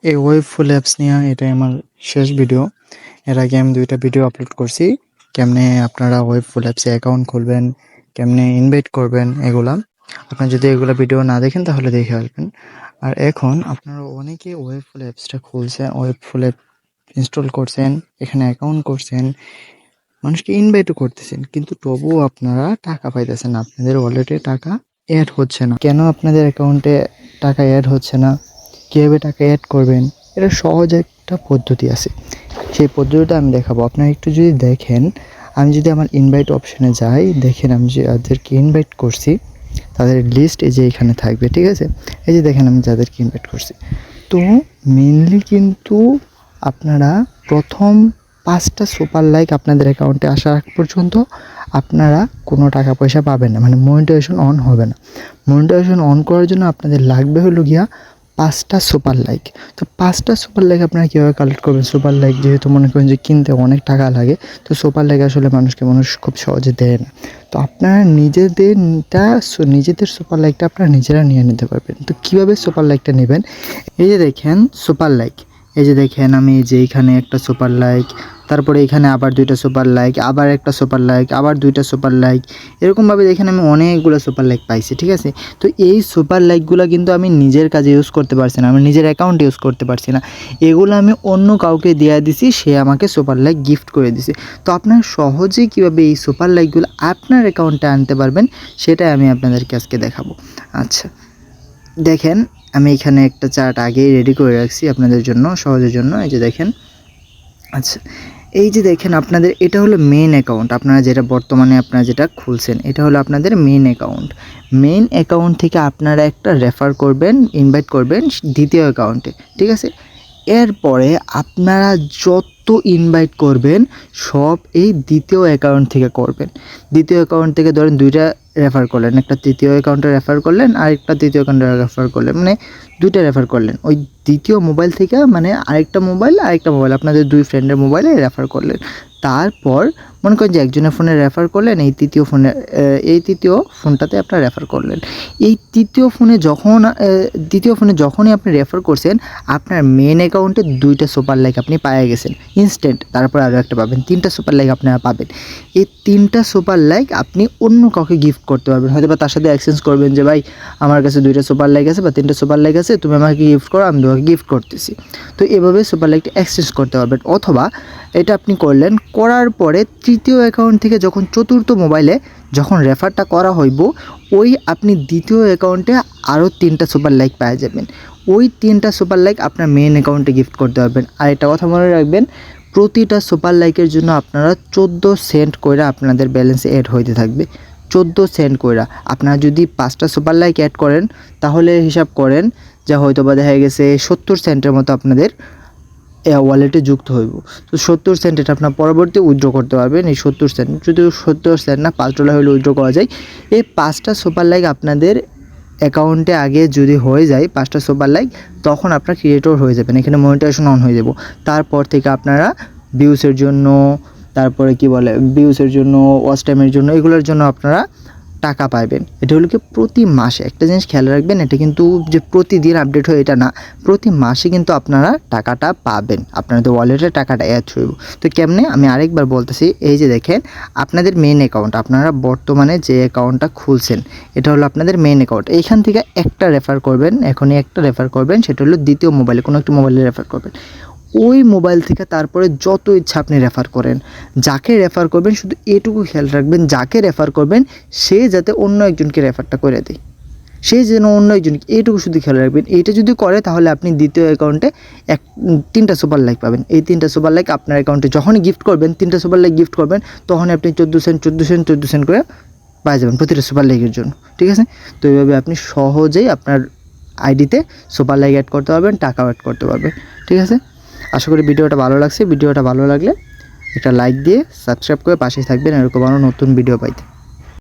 এই ওয়েব ফুল অ্যাপস নিয়ে এটাই আমার শেষ ভিডিও। এর আগে আমি ২টা ভিডিও আপলোড করছি। কেমনে আপনারা ওয়েব ফুল অ্যাপসে অ্যাকাউন্ট খুলবেন, কেমনে ইনভাইট করবেন এগুলা। আপনারা যদি এগুলা ভিডিও না দেখেন তাহলে দেখে আসবেন। আর এখন আপনারা অনেকে ওয়েব ফুল অ্যাপসটা খুলছেন, ওয়েব ফুল অ্যাপ ইনস্টল করছেন, এখানে অ্যাকাউন্ট করছেন, মানুষকে ইনভাইটও করতেছেন, কিন্তু তবুও আপনারা টাকা পাইতেছেন না। আপনাদের ওয়ালেটে টাকা অ্যাড হচ্ছে না। কেন আপনাদের অ্যাকাউন্টে টাকা অ্যাড হচ্ছে না, কীভাবে টাকা অ্যাড করবেন, এটা সহজ একটা পদ্ধতি আছে। সেই পদ্ধতিটা আমি দেখাবো। আপনারা একটু যদি দেখেন, আমি যদি আমার ইনভাইট অপশানে যাই, দেখেন আমি যাদেরকে ইনভাইট করছি তাদের লিস্ট এই যে এখানে থাকবে, ঠিক আছে? এই যে দেখেন আমি যাদেরকে ইনভাইট করছি। তো মেনলি কিন্তু আপনারা প্রথম 5টা সুপার লাইক আপনাদের অ্যাকাউন্টে আসার আগ পর্যন্ত আপনারা কোনো টাকা পয়সা পাবেন না, মানে মনিটাইজেশন অন হবে না। মনিটাইজেশন অন করার জন্য আপনাদের লাগবে হলো গিয়া 5টা সুপার লাইক। তো 5টা সুপার লাইক আপনারা কীভাবে কালেক্ট করবেন? সুপার লাইক যেহেতু মনে করেন যে কিনতে অনেক টাকা লাগে, তো সুপার লাইক আসলে মানুষ খুব সহজে দেয় না। তো আপনারা নিজেদের সুপার লাইকটা আপনারা নিজেরা নিয়ে নিতে পারবেন। তো কীভাবে সুপার লাইকটা নেবেন? এই যে দেখেন সুপার লাইক, এই যে দেখেন আমি যে এইখানে একটা সুপার লাইক, তারপরে এখানে আবার 2টা সুপার লাইক, আবার একটা সুপার লাইক, আবার 2টা সুপার লাইক, এরকমভাবে দেখেন আমি অনেকগুলো সুপার লাইক পাইছি, ঠিক আছে? তো এই সুপার লাইকগুলো কিন্তু আমি নিজের কাজে ইউজ করতে পারছি না, আমি নিজের অ্যাকাউন্টে ইউজ করতে পারছি না। এগুলো আমি অন্য কাউকে দিয়ে দিছি, সে আমাকে সুপার লাইক গিফট করে দিছে। তো আপনারা সহজেই কীভাবে এই সুপার লাইকগুলো আপনার অ্যাকাউন্টে আনতে পারবেন সেটাই আমি আপনাদেরকে আজকে দেখাবো। আচ্ছা দেখেন, আমি এখানে একটা চার্ট আগেই রেডি করে রাখছি আপনাদের জন্য, সহজের জন্য। এই যে দেখেন, আচ্ছা এই যে দেখেন আপনাদের এটা হলো মেইন অ্যাকাউন্ট। আপনারা যেটা বর্তমানে আপনারা যেটা খুলছেন এটা হলো আপনাদের মেইন অ্যাকাউন্ট। মেইন অ্যাকাউন্ট থেকে আপনারা একটা রেফার করবেন, ইনভাইট করবেন দ্বিতীয় অ্যাকাউন্টে, ঠিক আছে? এরপরে আপনারা যত ইনভাইট করবেন সব এই দ্বিতীয় অ্যাকাউন্ট থেকে করবেন। দ্বিতীয় অ্যাকাউন্ট থেকে ধরেন 2টা রেফার করলেন, একটা তৃতীয় অ্যাকাউন্টে রেফার করলেন, আরেকটা তৃতীয় অ্যাকাউন্টে রেফার করলেন, মানে 2টা রেফার করলেন। ওই দ্বিতীয় মোবাইল থেকে মানে আরেকটা মোবাইল আপনাদের 2 ফ্রেন্ডের মোবাইলে রেফার করলেন। তারপর মনে করেন যে একজনের ফোনে রেফার করলেন, এই তৃতীয় ফোনটাতে আপনারা রেফার করলেন। এই দ্বিতীয় ফোনে যখনই আপনি রেফার করছেন আপনার মেন অ্যাকাউন্টে 2টা সুপার লাইক আপনি পেয়ে গেছেন ইনস্ট্যান্ট। তারপর আরও একটা পাবেন, 3টা সুপার লাইক আপনারা পাবেন। এই 3টা সুপার লাইক আপনি অন্য কাউকে গিফট করতে পারবেন। হয়তো বা তার সাথে এক্সচেঞ্জ করবেন যে ভাই আমার কাছে 2টা সুপার লাইক আছে বা 3টা সুপার লাইক আছে, তুমি আমাকে গিফট করো, আমি তোমাকে গিফট করতেছি। তো এভাবে সুপার লাইকটা এক্সচেঞ্জ করতে পারবেন। অথবা এটা আপনি করলেন, করার পরে তৃতীয় অ্যাকাউন্ট থেকে যখন চতুর্থ মোবাইলে যখন রেফারটা করা হইব, ওই আপনি দ্বিতীয় অ্যাকাউন্টে আরও 3টা সুপার লাইক পেয়ে যাবেন। ওই 3টা সুপার লাইক আপনার মেন অ্যাকাউন্টে গিফট করতে পারবেন। আর একটা কথা মনে রাখবেন, প্রতিটা সুপার লাইকের জন্য আপনারা 14 সেন্ট করে আপনাদের ব্যালেন্সে অ্যাড হইতে থাকবে। 14 সেন্ট কইরা। আপনারা যদি 5টা সুপার লাইক অ্যাড করেন তাহলে হিসাব করেন যা হয়তো বা দেখা গেছে 70 সেন্টের মতো আপনাদের ওয়ালেটে যুক্ত হইব। তো 70 সেন্ট এটা আপনার পরবর্তী উইথড্র করতে পারবেন। এই 70 সেন্ট, যদি 70 সেন্ট না $5 হলে উইথড্র করা যায়। এই 5টা সুপার লাইক আপনাদের অ্যাকাউন্টে আগে যদি হয়ে যায় 5টা সুপার লাইক, তখন আপনার ক্রিয়েটর হয়ে যাবেন, এখানে মনিটাইজেশন অন হয়ে যাব। তারপর থেকে আপনারা ভিউসের জন্য, তারপরে ভিউসের জন্য, ওয়াচ টাইমের জন্য, এগুলোর জন্য আপনারা টাকা পাবেন। এটা হলো কি প্রতি মাসে। একটা জিনিস খেয়াল রাখবেন, এটা কিন্তু যে প্রতিদিন আপডেট হয় এটা না, প্রতি মাসে কিন্তু আপনারা টাকাটা পাবেন, আপনাদের ওয়ালেটে টাকাটা অ্যাড হইব। তো কেমনে আমি আরেকবার বলতেছি, এই যে দেখেন আপনাদের মেইন অ্যাকাউন্ট, আপনারা বর্তমানে যে অ্যাকাউন্টটা খুলছেন এটা হলো আপনাদের মেইন অ্যাকাউন্ট। এইখান থেকে একটা রেফার করবেন, এখনই একটা রেফার করবেন, সেটা হলো দ্বিতীয় মোবাইলে, কোনো একটা মোবাইলে রেফার করবেন। ওই মোবাইল থেকে তারপরে যত ইচ্ছা আপনি রেফার করেন, যাকে রেফার করবেন শুধু এটুকু খেয়াল রাখবেন, যাকে রেফার করবেন সে যাতে অন্য একজনকে রেফারটা করে দেয়, সে যেন অন্য একজনকে, এইটুকু শুধু খেয়াল রাখবেন। এইটা যদি করে তাহলে আপনি দ্বিতীয় অ্যাকাউন্টে 3টা সুপার লাইক পাবেন। এই 3টা সুপার লাইক আপনার অ্যাকাউন্টে যখনই গিফট করবেন, 3টা সুপার লাইক গিফট করবেন, তখনই আপনি 14 সেন্ট করে পাওয়া যাবেন প্রতিটা সুপার লাইকের জন্য, ঠিক আছে? তো এইভাবে আপনি সহজেই আপনার আইডিতে সুপার লাইক অ্যাড করতে পারবেন, টাকাও অ্যাড করতে পারবেন, ঠিক আছে? আশা করি ভিডিওটা ভালো লাগছে। ভিডিওটা ভালো লাগলে একটা লাইক দিয়ে সাবস্ক্রাইব করে পাশেই থাকবেন এরকম আরও নতুন ভিডিও পাইতে।